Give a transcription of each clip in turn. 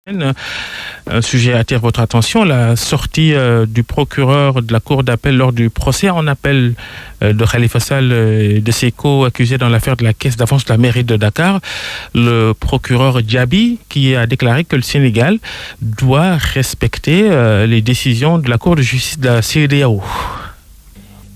Un sujet attire votre attention, la sortie du procureur de la cour d'appel lors du procès en appel de Khalifa Sall et de ses co-accusés dans l'affaire de la caisse d'avance de la mairie de Dakar. Le procureur Diaby qui a déclaré que le Sénégal doit respecter les décisions de la Cour de justice de la CEDEAO.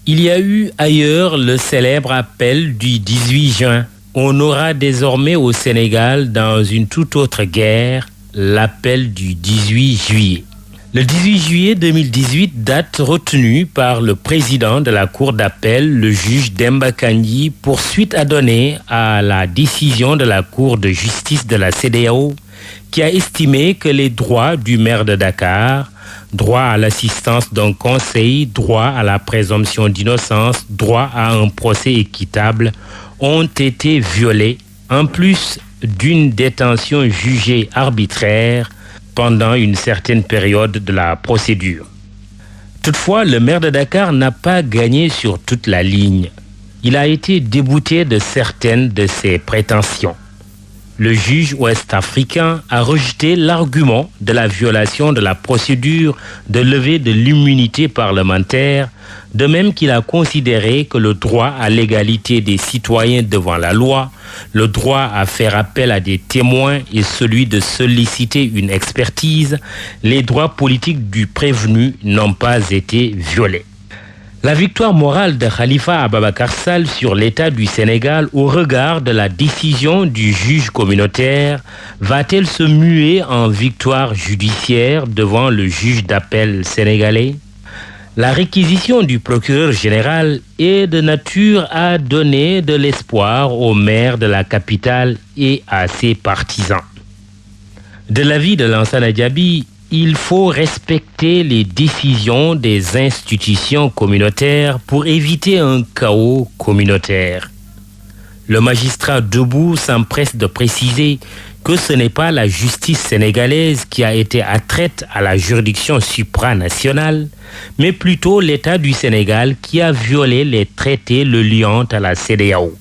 Il y a eu ailleurs le célèbre appel du 18 juin. On aura désormais au Sénégal, dans une toute autre guerre, l'appel du 18 juillet. Le 18 juillet 2018, date retenue par le président de la cour d'appel, le juge Demba Kandji, pour suite à donner à la décision de la cour de justice de la CEDEAO qui a estimé que les droits du maire de Dakar, droit à l'assistance d'un conseil, droit à la présomption d'innocence, droit à un procès équitable, ont été violés, en plus d'une détention jugée arbitraire pendant une certaine période de la procédure. Toutefois, le maire de Dakar n'a pas gagné sur toute la ligne. Il a été débouté de certaines de ses prétentions. Le juge ouest-africain a rejeté l'argument de la violation de la procédure de levée de l'immunité parlementaire, de même qu'il a considéré que le droit à l'égalité des citoyens devant la loi, le droit à faire appel à des témoins et celui de solliciter une expertise, les droits politiques du prévenu n'ont pas été violés. La victoire morale de Khalifa Ababacar Sall sur l'État du Sénégal au regard de la décision du juge communautaire va-t-elle se muer en victoire judiciaire devant le juge d'appel sénégalais? La réquisition du procureur général est de nature à donner de l'espoir au maire de la capitale et à ses partisans. De l'avis de Lansana Diaby, il faut respecter les décisions des institutions communautaires pour éviter un chaos communautaire. Le magistrat debout s'empresse de préciser que ce n'est pas la justice sénégalaise qui a été attraite à la juridiction supranationale, mais plutôt l'État du Sénégal qui a violé les traités le liant à la CEDEAO.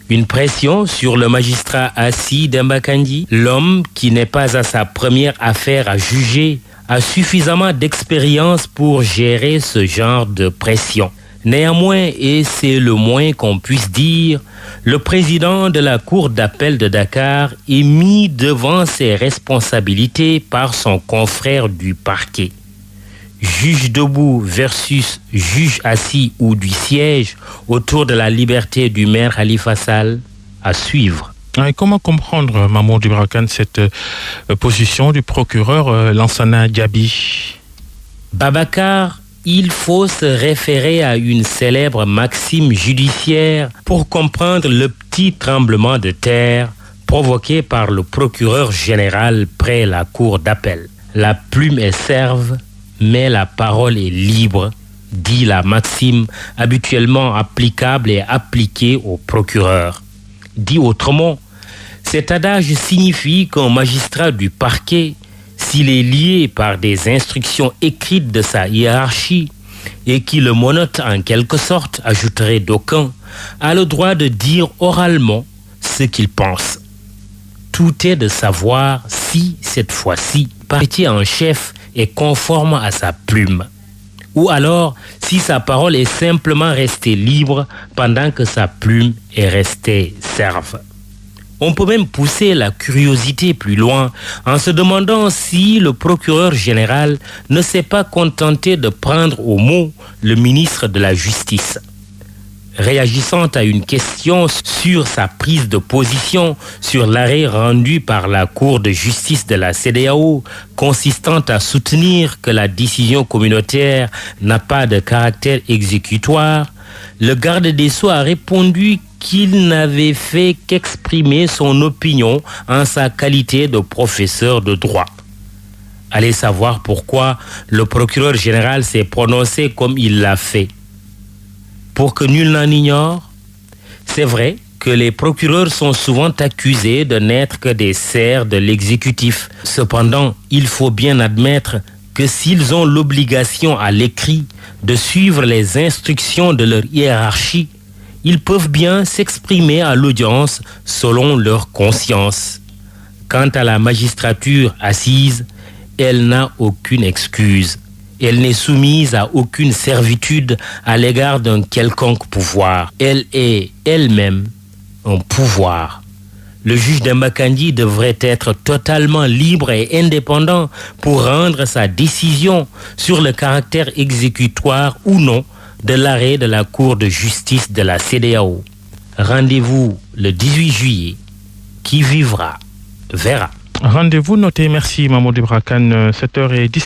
Une pression sur le magistrat assis Demba Kandji, l'homme qui n'est pas à sa première affaire à juger, a suffisamment d'expérience pour gérer ce genre de pression. Néanmoins, et c'est le moins qu'on puisse dire, le président de la cour d'appel de Dakar est mis devant ses responsabilités par son confrère du parquet. Juge debout versus juge assis ou du siège autour de la liberté du maire Khalifa Sall, à suivre. Et comment comprendre, Mamoudou Ibra Kane, cette position du procureur Lansana Diaby? Babacar, il faut se référer à une célèbre maxime judiciaire pour comprendre le petit tremblement de terre provoqué par le procureur général près la cour d'appel. La plume est serve, mais la parole est libre, dit la maxime habituellement applicable et appliquée au procureur. Dit autrement, cet adage signifie qu'un magistrat du parquet, s'il est lié par des instructions écrites de sa hiérarchie et qui le monote en quelque sorte, ajouterait d'aucuns, a le droit de dire oralement ce qu'il pense. Tout est de savoir si, cette fois-ci, parquetier en chef est conforme à sa plume. Ou alors, si sa parole est simplement restée libre pendant que sa plume est restée serve. On peut même pousser la curiosité plus loin en se demandant si le procureur général ne s'est pas contenté de prendre au mot le ministre de la Justice. Réagissant à une question sur sa prise de position sur l'arrêt rendu par la Cour de justice de la CEDEAO consistant à soutenir que la décision communautaire n'a pas de caractère exécutoire, le garde des Sceaux a répondu qu'il n'avait fait qu'exprimer son opinion en sa qualité de professeur de droit. Allez savoir pourquoi le procureur général s'est prononcé comme il l'a fait. Pour que nul n'en ignore, c'est vrai que les procureurs sont souvent accusés de n'être que des serfs de l'exécutif. Cependant, il faut bien admettre que s'ils ont l'obligation à l'écrit de suivre les instructions de leur hiérarchie, ils peuvent bien s'exprimer à l'audience selon leur conscience. Quant à la magistrature assise, elle n'a aucune excuse. Elle n'est soumise à aucune servitude à l'égard d'un quelconque pouvoir. Elle est elle-même un pouvoir. Le juge de Makandi devrait être totalement libre et indépendant pour rendre sa décision sur le caractère exécutoire ou non de l'arrêt de la Cour de justice de la CEDEAO. Rendez-vous le 18 juillet. Qui vivra, verra. Rendez-vous noté. Merci Mamadou Ibra Kane, 7h10.